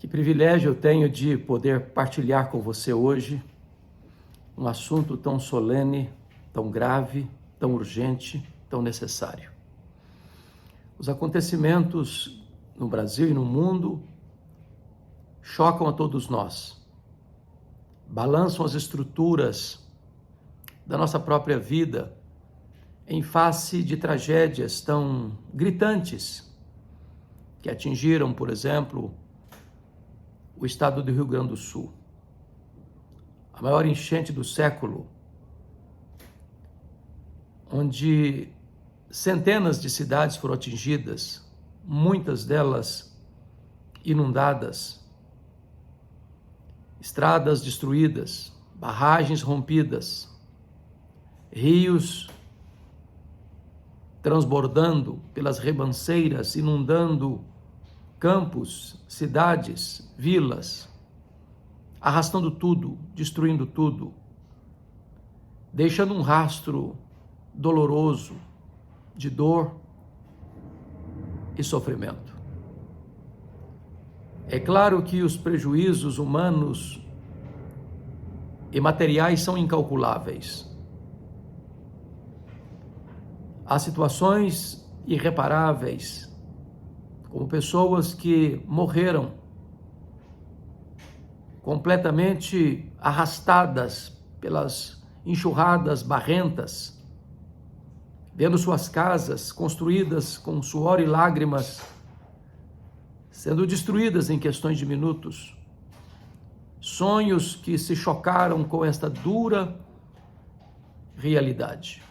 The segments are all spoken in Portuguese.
Que privilégio eu tenho de poder partilhar com você hoje um assunto tão solene, tão grave, tão urgente, tão necessário. Os acontecimentos no Brasil e no mundo chocam a todos nós, balançam as estruturas da nossa própria vida em face de tragédias tão gritantes que atingiram, por exemplo, o estado do Rio Grande do Sul. A maior enchente do século, onde centenas de cidades foram atingidas, muitas delas inundadas, estradas destruídas, barragens rompidas, rios transbordando pelas ribanceiras, inundando campos, cidades, vilas, arrastando tudo, destruindo tudo, deixando um rastro doloroso de dor e sofrimento. É claro que os prejuízos humanos e materiais são incalculáveis. Há situações irreparáveis, como pessoas que morreram completamente arrastadas pelas enxurradas barrentas, vendo suas casas construídas com suor e lágrimas, sendo destruídas em questões de minutos. Sonhos que se chocaram com esta dura realidade.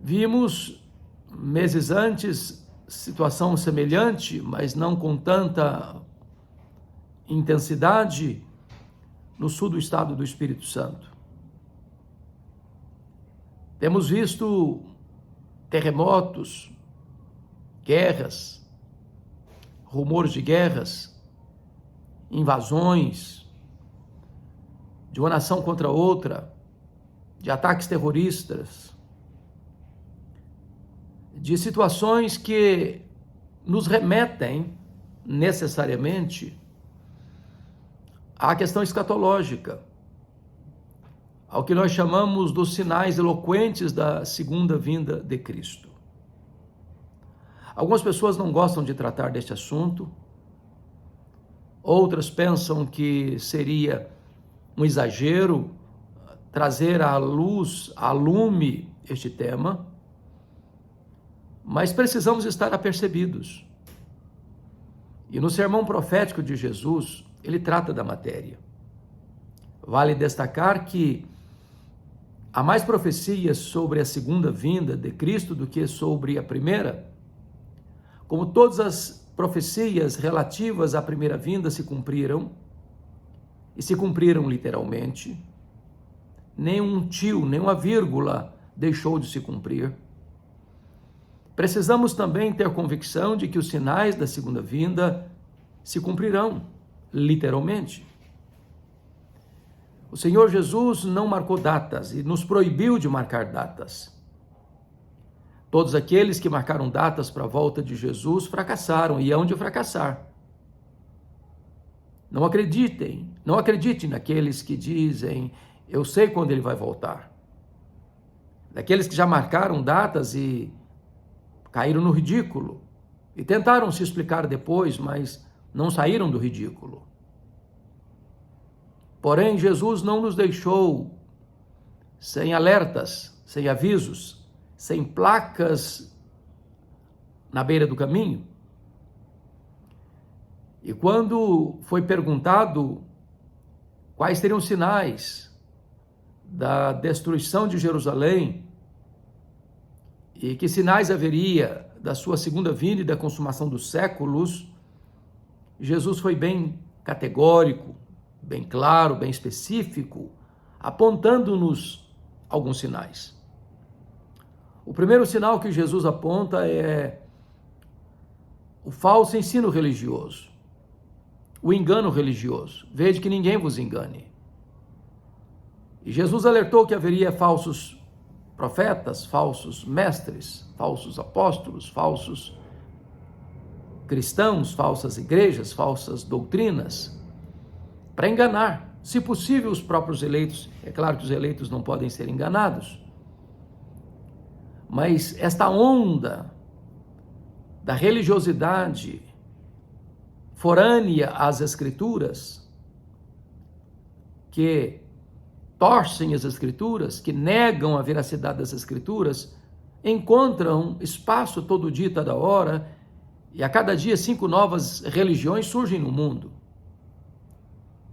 Vimos meses antes situação semelhante, mas não com tanta intensidade, no sul do estado do Espírito Santo. Temos visto terremotos, guerras, rumores de guerras, invasões de uma nação contra outra, de ataques terroristas, de situações que nos remetem necessariamente à questão escatológica, ao que nós chamamos dos sinais eloquentes da segunda vinda de Cristo. Algumas pessoas não gostam de tratar deste assunto, outras pensam que seria um exagero trazer à luz, a lume, este tema, mas precisamos estar apercebidos. E no sermão profético de Jesus, ele trata da matéria. Vale destacar que há mais profecias sobre a segunda vinda de Cristo do que sobre a primeira. Como todas as profecias relativas à primeira vinda se cumpriram, e se cumpriram literalmente, nenhum tio, nenhuma vírgula deixou de se cumprir. Precisamos também ter convicção de que os sinais da segunda vinda se cumprirão, literalmente. O Senhor Jesus não marcou datas e nos proibiu de marcar datas. Todos aqueles que marcaram datas para a volta de Jesus fracassaram e hão de fracassar. Não acreditem naqueles que dizem, eu sei quando ele vai voltar. Daqueles que já marcaram datas e caíram no ridículo e tentaram se explicar depois, mas não saíram do ridículo. Porém, Jesus não nos deixou sem alertas, sem avisos, sem placas na beira do caminho. E quando foi perguntado quais seriam os sinais da destruição de Jerusalém, e que sinais haveria da sua segunda vinda e da consumação dos séculos, Jesus foi bem categórico, bem claro, bem específico, apontando-nos alguns sinais. O primeiro sinal que Jesus aponta é o falso ensino religioso, o engano religioso. Vede que ninguém vos engane. E Jesus alertou que haveria falsos profetas, falsos mestres, falsos apóstolos, falsos cristãos, falsas igrejas, falsas doutrinas, para enganar, se possível, os próprios eleitos. É claro que os eleitos não podem ser enganados, mas esta onda da religiosidade forânea às Escrituras, que torcem as Escrituras, que negam a veracidade das Escrituras, encontram espaço todo dia, toda hora, e a cada dia 5 novas religiões surgem no mundo.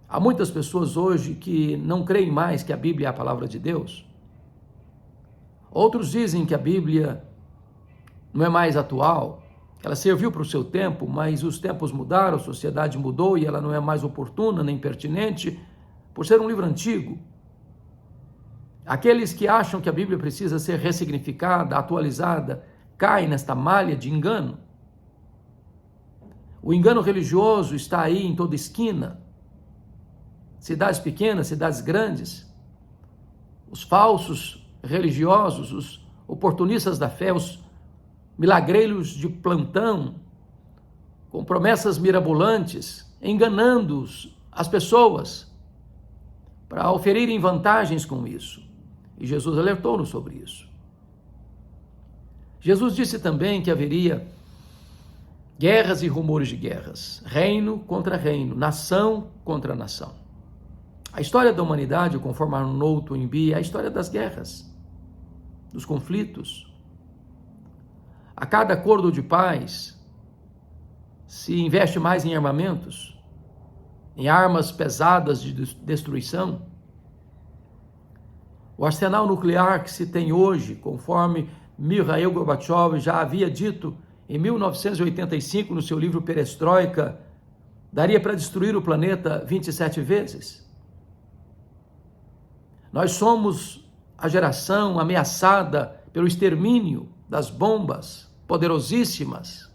Há muitas pessoas hoje que não creem mais que a Bíblia é a palavra de Deus. Outros dizem que a Bíblia não é mais atual, ela serviu para o seu tempo, mas os tempos mudaram, a sociedade mudou e ela não é mais oportuna nem pertinente por ser um livro antigo. Aqueles que acham que a Bíblia precisa ser ressignificada, atualizada, caem nesta malha de engano. O engano religioso está aí em toda esquina. Cidades pequenas, cidades grandes. Os falsos religiosos, os oportunistas da fé, os milagreiros de plantão, com promessas mirabolantes, enganando as pessoas para oferirem vantagens com isso. E Jesus alertou-nos sobre isso. Jesus disse também que haveria guerras e rumores de guerras, reino contra reino, nação contra nação. A história da humanidade, conforme Arnold Toynbee, é a história das guerras, dos conflitos. A cada acordo de paz se investe mais em armamentos, em armas pesadas de destruição. O arsenal nuclear que se tem hoje, conforme Mikhail Gorbachev já havia dito em 1985 no seu livro Perestroika, daria para destruir o planeta 27 vezes. Nós somos a geração ameaçada pelo extermínio das bombas poderosíssimas,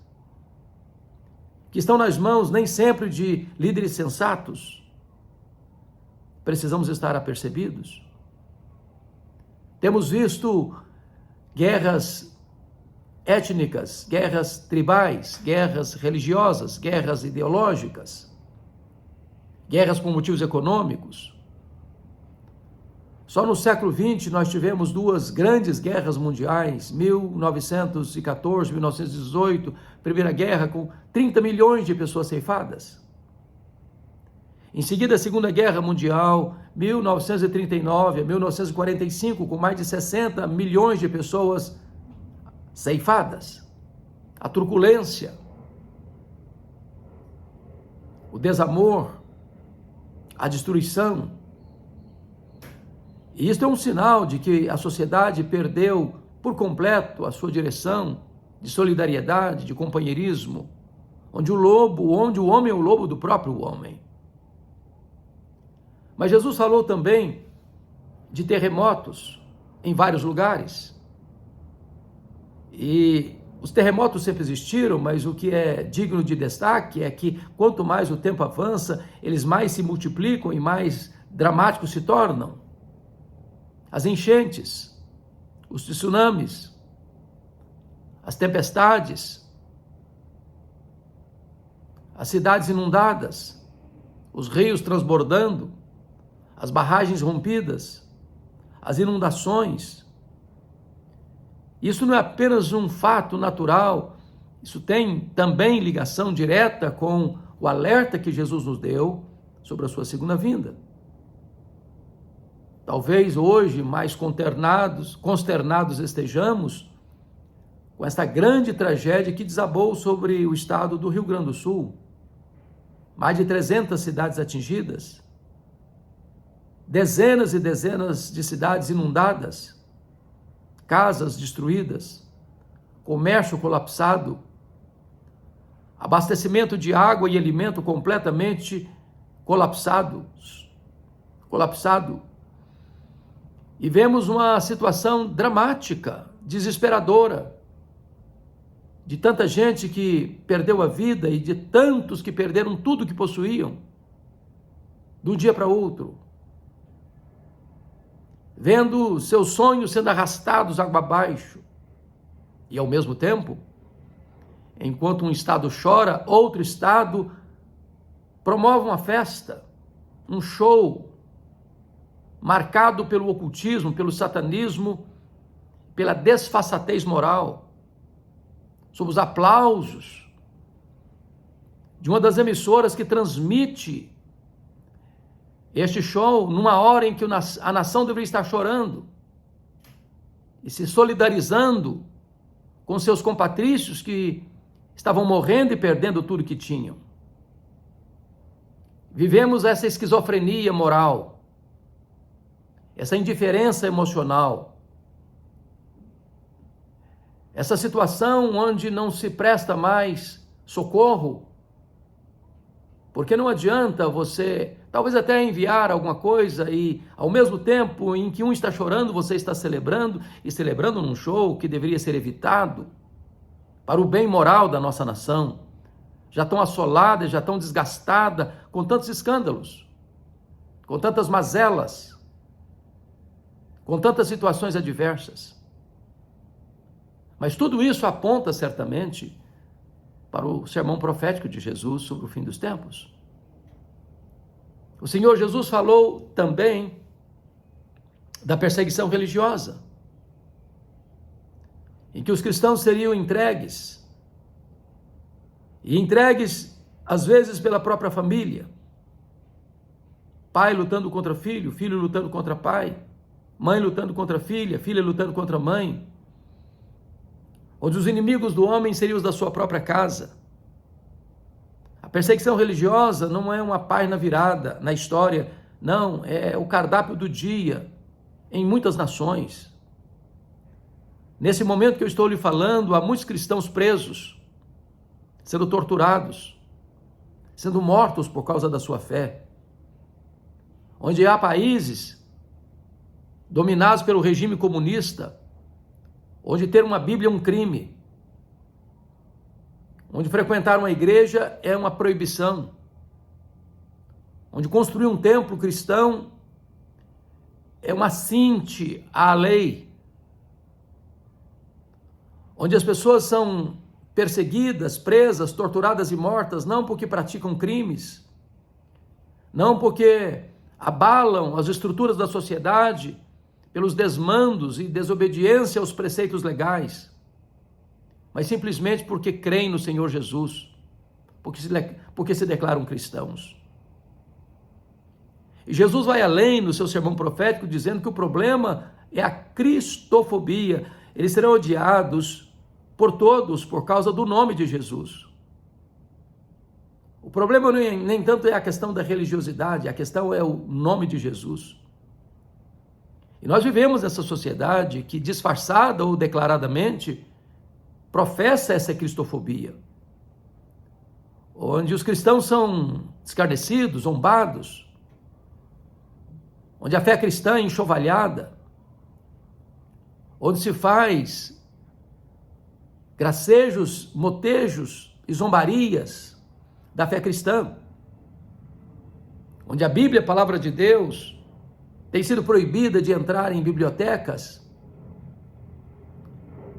que estão nas mãos nem sempre de líderes sensatos. Precisamos estar apercebidos. Temos visto guerras étnicas, guerras tribais, guerras religiosas, guerras ideológicas, guerras por motivos econômicos. Só no século XX nós tivemos 2 grandes guerras mundiais, 1914, 1918, Primeira Guerra, com 30 milhões de pessoas ceifadas. Em seguida, a Segunda Guerra Mundial, 1939 a 1945, com mais de 60 milhões de pessoas ceifadas. A truculência, o desamor, a destruição. E isso é um sinal de que a sociedade perdeu por completo a sua direção de solidariedade, de companheirismo, onde o homem é o lobo do próprio homem. Mas Jesus falou também de terremotos em vários lugares. E os terremotos sempre existiram, mas o que é digno de destaque é que quanto mais o tempo avança, eles mais se multiplicam e mais dramáticos se tornam. As enchentes, os tsunamis, as tempestades, as cidades inundadas, os rios transbordando, as barragens rompidas, as inundações. Isso não é apenas um fato natural, isso tem também ligação direta com o alerta que Jesus nos deu sobre a sua segunda vinda. Talvez hoje mais consternados estejamos com esta grande tragédia que desabou sobre o estado do Rio Grande do Sul. Mais de 300 cidades atingidas, dezenas e dezenas de cidades inundadas, casas destruídas, comércio colapsado, abastecimento de água e alimento completamente colapsado. E vemos uma situação dramática, desesperadora, de tanta gente que perdeu a vida e de tantos que perderam tudo que possuíam, de um dia para outro, vendo seus sonhos sendo arrastados água abaixo, e ao mesmo tempo, enquanto um estado chora, outro estado promove uma festa, um show, marcado pelo ocultismo, pelo satanismo, pela desfaçatez moral, sob os aplausos de uma das emissoras que transmite este show numa hora em que a nação deveria estar chorando e se solidarizando com seus compatrícios que estavam morrendo e perdendo tudo que tinham. Vivemos essa esquizofrenia moral, essa indiferença emocional, essa situação onde não se presta mais socorro, porque não adianta você, talvez até enviar alguma coisa e, ao mesmo tempo em que um está chorando, você está celebrando, e celebrando num show que deveria ser evitado para o bem moral da nossa nação, já tão assolada, já tão desgastada, com tantos escândalos, com tantas mazelas, com tantas situações adversas. Mas tudo isso aponta certamente para o sermão profético de Jesus sobre o fim dos tempos. O Senhor Jesus falou também da perseguição religiosa, em que os cristãos seriam entregues, e entregues às vezes pela própria família, pai lutando contra filho, filho lutando contra pai, mãe lutando contra filha, filha lutando contra mãe, onde os inimigos do homem seriam os da sua própria casa. A perseguição religiosa não é uma página virada na história, não, é o cardápio do dia em muitas nações. Nesse momento que eu estou lhe falando, há muitos cristãos presos, sendo torturados, sendo mortos por causa da sua fé. Onde há países dominados pelo regime comunista, onde ter uma Bíblia é um crime, onde frequentar uma igreja é uma proibição, onde construir um templo cristão é um assinte à lei, onde as pessoas são perseguidas, presas, torturadas e mortas, não porque praticam crimes, não porque abalam as estruturas da sociedade pelos desmandos e desobediência aos preceitos legais, mas simplesmente porque creem no Senhor Jesus, porque se declaram cristãos. E Jesus vai além no seu sermão profético, dizendo que o problema é a cristofobia. Eles serão odiados por todos por causa do nome de Jesus. O problema nem tanto é a questão da religiosidade, a questão é o nome de Jesus. E nós vivemos nessa sociedade que, disfarçada ou declaradamente, professa essa cristofobia, onde os cristãos são escarnecidos, zombados, onde a fé cristã é enxovalhada, onde se faz gracejos, motejos e zombarias da fé cristã, onde a Bíblia, a palavra de Deus, tem sido proibida de entrar em bibliotecas,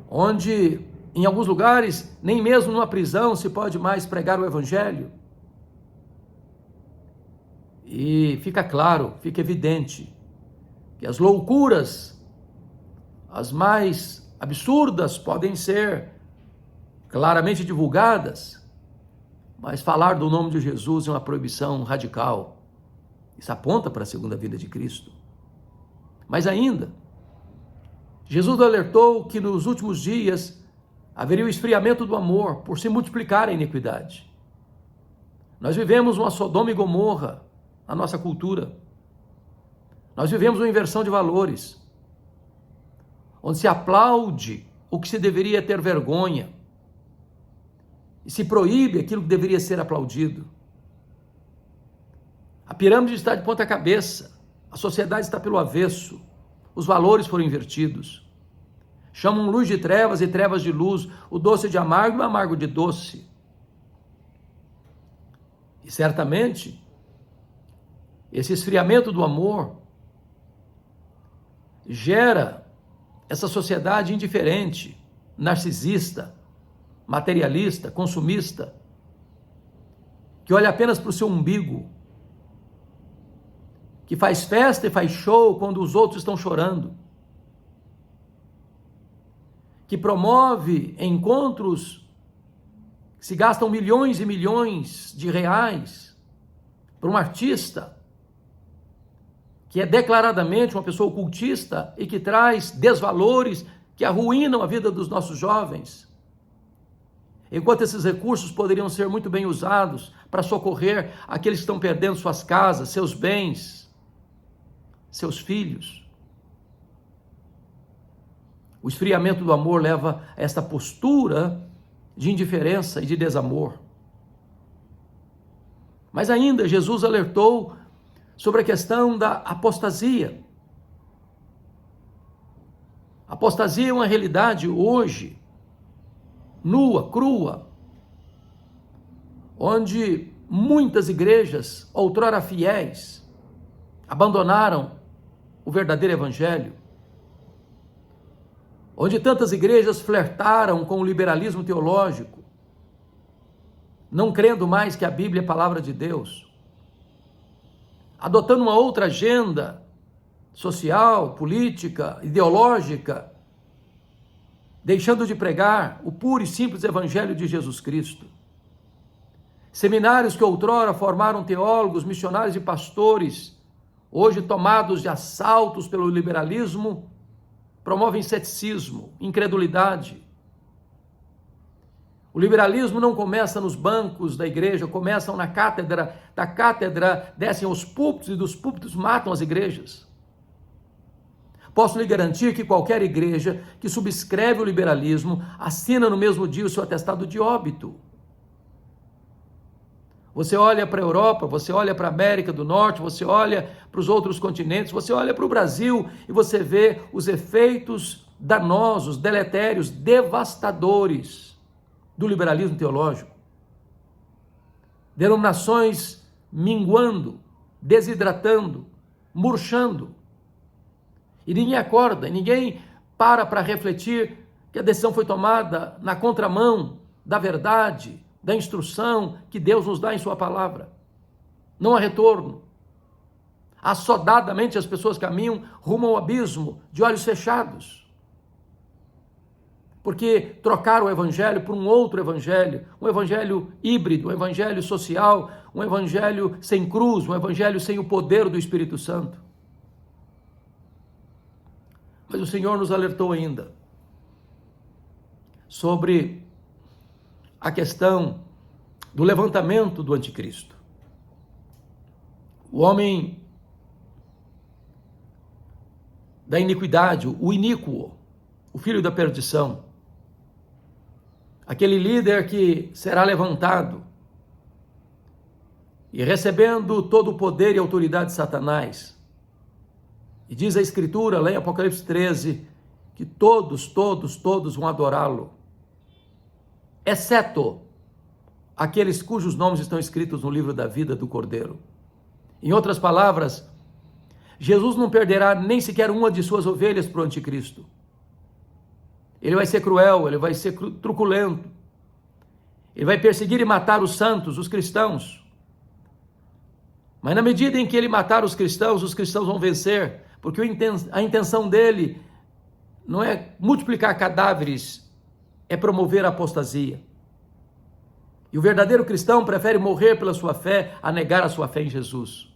onde, em alguns lugares, nem mesmo numa prisão se pode mais pregar o Evangelho. E fica claro, fica evidente, que as loucuras, as mais absurdas, podem ser claramente divulgadas, mas falar do nome de Jesus é uma proibição radical. Isso aponta para a segunda vinda de Cristo. Mas ainda, Jesus alertou que nos últimos dias haveria o esfriamento do amor por se multiplicar a iniquidade. Nós vivemos uma Sodoma e Gomorra na nossa cultura. Nós vivemos uma inversão de valores, onde se aplaude o que se deveria ter vergonha e se proíbe aquilo que deveria ser aplaudido. A pirâmide está de ponta cabeça, a sociedade está pelo avesso, os valores foram invertidos. Chamam luz de trevas e trevas de luz, o doce de amargo e o amargo de doce. E certamente, esse esfriamento do amor gera essa sociedade indiferente, narcisista, materialista, consumista, que olha apenas para o seu umbigo, que faz festa e faz show quando os outros estão chorando, que promove encontros que se gastam milhões e milhões de reais para um artista que é declaradamente uma pessoa ocultista e que traz desvalores que arruinam a vida dos nossos jovens. Enquanto esses recursos poderiam ser muito bem usados para socorrer aqueles que estão perdendo suas casas, seus bens, seus filhos. O esfriamento do amor leva a esta postura de indiferença e de desamor. Mas ainda Jesus alertou sobre a questão da apostasia. A apostasia é uma realidade hoje, nua, crua, onde muitas igrejas, outrora fiéis, abandonaram o verdadeiro evangelho, onde tantas igrejas flertaram com o liberalismo teológico, não crendo mais que a Bíblia é a palavra de Deus, adotando uma outra agenda social, política, ideológica, deixando de pregar o puro e simples evangelho de Jesus Cristo. Seminários que outrora formaram teólogos, missionários e pastores, hoje tomados de assaltos pelo liberalismo, promovem ceticismo, incredulidade. O liberalismo não começa nos bancos da igreja, começam na cátedra, da cátedra descem aos púlpitos e dos púlpitos matam as igrejas. Posso lhe garantir que qualquer igreja que subscreve o liberalismo assina no mesmo dia o seu atestado de óbito. Você olha para a Europa, você olha para a América do Norte, você olha para os outros continentes, você olha para o Brasil e você vê os efeitos danosos, deletérios, devastadores do liberalismo teológico. Denominações minguando, desidratando, murchando. E ninguém acorda, ninguém para refletir que a decisão foi tomada na contramão da verdade, da instrução que Deus nos dá em sua palavra. Não há retorno. Assodadamente as pessoas caminham rumo ao abismo, de olhos fechados. Porque trocaram o evangelho por um outro evangelho, um evangelho híbrido, um evangelho social, um evangelho sem cruz, um evangelho sem o poder do Espírito Santo. Mas o Senhor nos alertou ainda sobre a questão do levantamento do anticristo. O homem da iniquidade, o iníquo, o filho da perdição, aquele líder que será levantado e recebendo todo o poder e autoridade de Satanás. E diz a Escritura, lá em Apocalipse 13, que todos vão adorá-lo, exceto aqueles cujos nomes estão escritos no livro da vida do Cordeiro. Em outras palavras, Jesus não perderá nem sequer uma de suas ovelhas para o anticristo. Ele vai ser cruel, ele vai ser truculento, ele vai perseguir e matar os santos, os cristãos. Mas na medida em que ele matar os cristãos vão vencer, porque a intenção dele não é multiplicar cadáveres, é promover a apostasia. E o verdadeiro cristão prefere morrer pela sua fé a negar a sua fé em Jesus.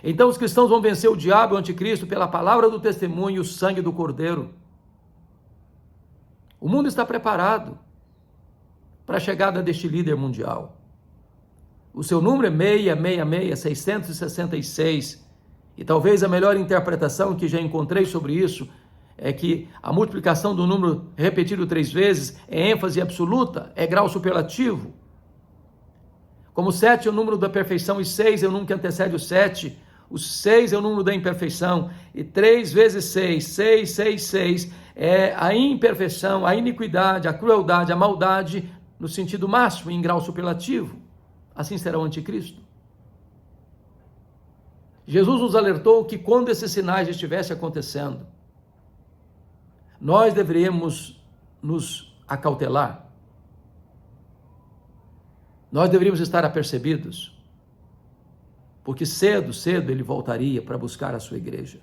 Então os cristãos vão vencer o diabo e o anticristo pela palavra do testemunho e o sangue do Cordeiro. O mundo está preparado para a chegada deste líder mundial. O seu número é 666, e talvez a melhor interpretação que já encontrei sobre isso é que a multiplicação do número repetido 3 vezes é ênfase absoluta, é grau superlativo. Como 7 é o número da perfeição e 6 é o número que antecede o 7, o 6 é o número da imperfeição, e 3 vezes 6, 6, é a imperfeição, a iniquidade, a crueldade, a maldade, no sentido máximo, em grau superlativo. Assim será o anticristo. Jesus nos alertou que quando esses sinais estivessem acontecendo, nós deveríamos nos acautelar, Nós deveríamos estar apercebidos, porque cedo ele voltaria para buscar a sua igreja.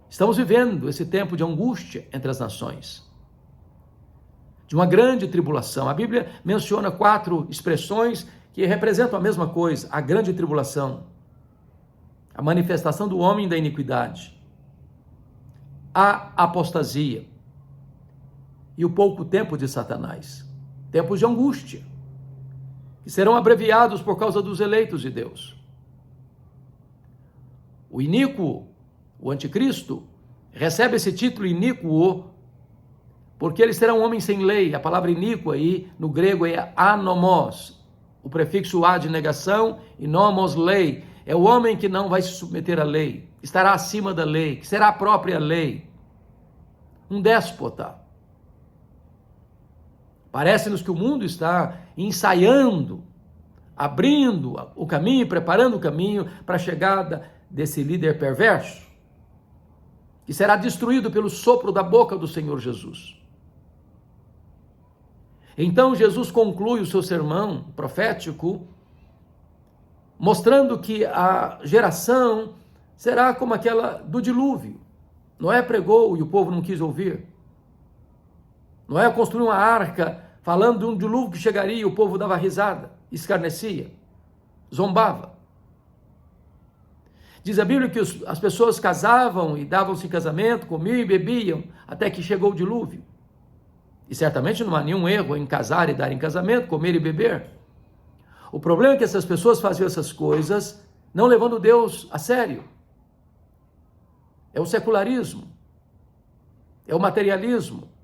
Estamos vivendo esse tempo de angústia entre as nações, de uma grande tribulação. A Bíblia menciona 4 expressões que representam a mesma coisa: a grande tribulação, a manifestação do homem da iniquidade, a apostasia e o pouco tempo de Satanás. Tempos de angústia, que serão abreviados por causa dos eleitos de Deus. O iníquo, o anticristo, recebe esse título iníquo porque ele será um homem sem lei. A palavra iníquo aí no grego é anomos, o prefixo a de negação e nomos, lei. É o homem que não vai se submeter à lei, estará acima da lei, que será a própria lei. Um déspota. Parece-nos que o mundo está ensaiando, abrindo o caminho, preparando o caminho para a chegada desse líder perverso, que será destruído pelo sopro da boca do Senhor Jesus. Então Jesus conclui o seu sermão profético, mostrando que a geração será como aquela do dilúvio. Noé pregou e o povo não quis ouvir. Noé construiu uma arca falando de um dilúvio que chegaria e o povo dava risada, escarnecia, zombava. Diz a Bíblia que as pessoas casavam e davam-se em casamento, comiam e bebiam, até que chegou o dilúvio. E certamente não há nenhum erro em casar e dar em casamento, comer e beber. O problema é que essas pessoas faziam essas coisas não levando Deus a sério. É o secularismo, é o materialismo,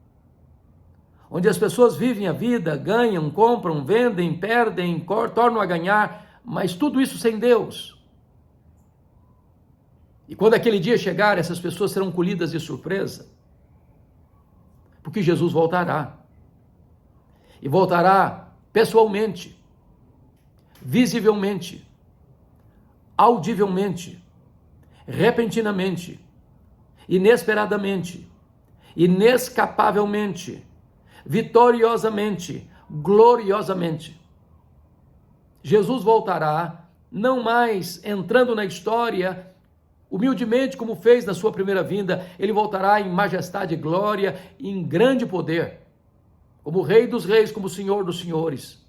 onde as pessoas vivem a vida, ganham, compram, vendem, perdem, tornam a ganhar, mas tudo isso sem Deus. E quando aquele dia chegar, essas pessoas serão colhidas de surpresa, porque Jesus voltará. E voltará pessoalmente, visivelmente, audivelmente, repentinamente, inesperadamente, inescapavelmente, vitoriosamente, gloriosamente. Jesus voltará, não mais entrando na história humildemente como fez na sua primeira vinda. Ele voltará em majestade e glória, em grande poder, como Rei dos Reis, como Senhor dos Senhores.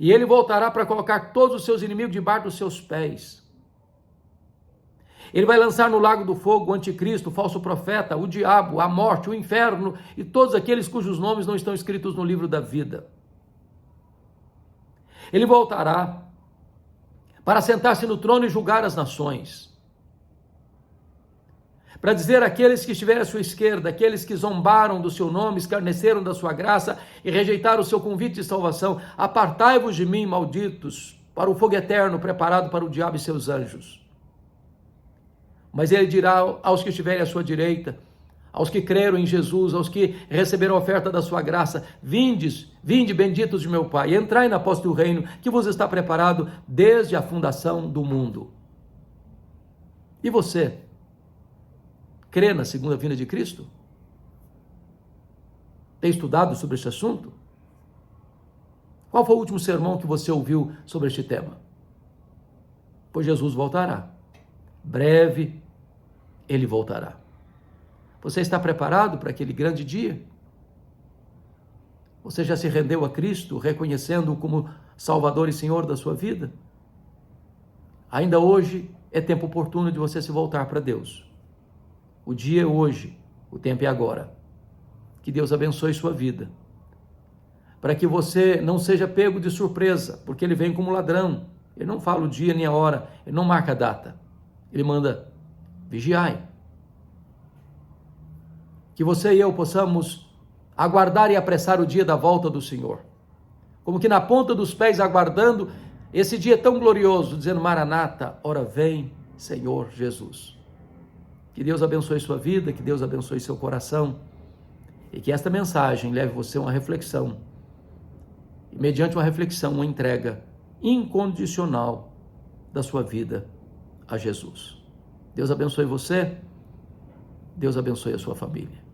E ele voltará para colocar todos os seus inimigos debaixo dos seus pés. Ele vai lançar no lago do fogo o anticristo, o falso profeta, o diabo, a morte, o inferno e todos aqueles cujos nomes não estão escritos no livro da vida. Ele voltará para sentar-se no trono e julgar as nações. Para dizer àqueles que estiverem à sua esquerda, aqueles que zombaram do seu nome, escarneceram da sua graça e rejeitaram o seu convite de salvação: apartai-vos de mim, malditos, para o fogo eterno preparado para o diabo e seus anjos. Mas ele dirá aos que estiverem à sua direita, aos que creram em Jesus, aos que receberam a oferta da sua graça: vinde benditos de meu Pai, entrai na posse do reino que vos está preparado desde a fundação do mundo. E você, crê na segunda vinda de Cristo? Tem estudado sobre este assunto? Qual foi o último sermão que você ouviu sobre este tema? Pois Jesus voltará. Breve ele voltará. Você está preparado para aquele grande dia? Você já se rendeu a Cristo, reconhecendo-o como Salvador e Senhor da sua vida? Ainda hoje é tempo oportuno de você se voltar para Deus. O dia é hoje, o tempo é agora. Que Deus abençoe sua vida, para que você não seja pego de surpresa, porque ele vem como ladrão. Ele não fala o dia nem a hora, ele não marca a data. Ele manda: vigiai. Que você e eu possamos aguardar e apressar o dia da volta do Senhor, como que na ponta dos pés aguardando esse dia tão glorioso, dizendo: Maranata, ora vem, Senhor Jesus. Que Deus abençoe sua vida, que Deus abençoe seu coração, e que esta mensagem leve você a uma reflexão, e mediante uma reflexão, uma entrega incondicional da sua vida a Jesus. Deus abençoe você, Deus abençoe a sua família.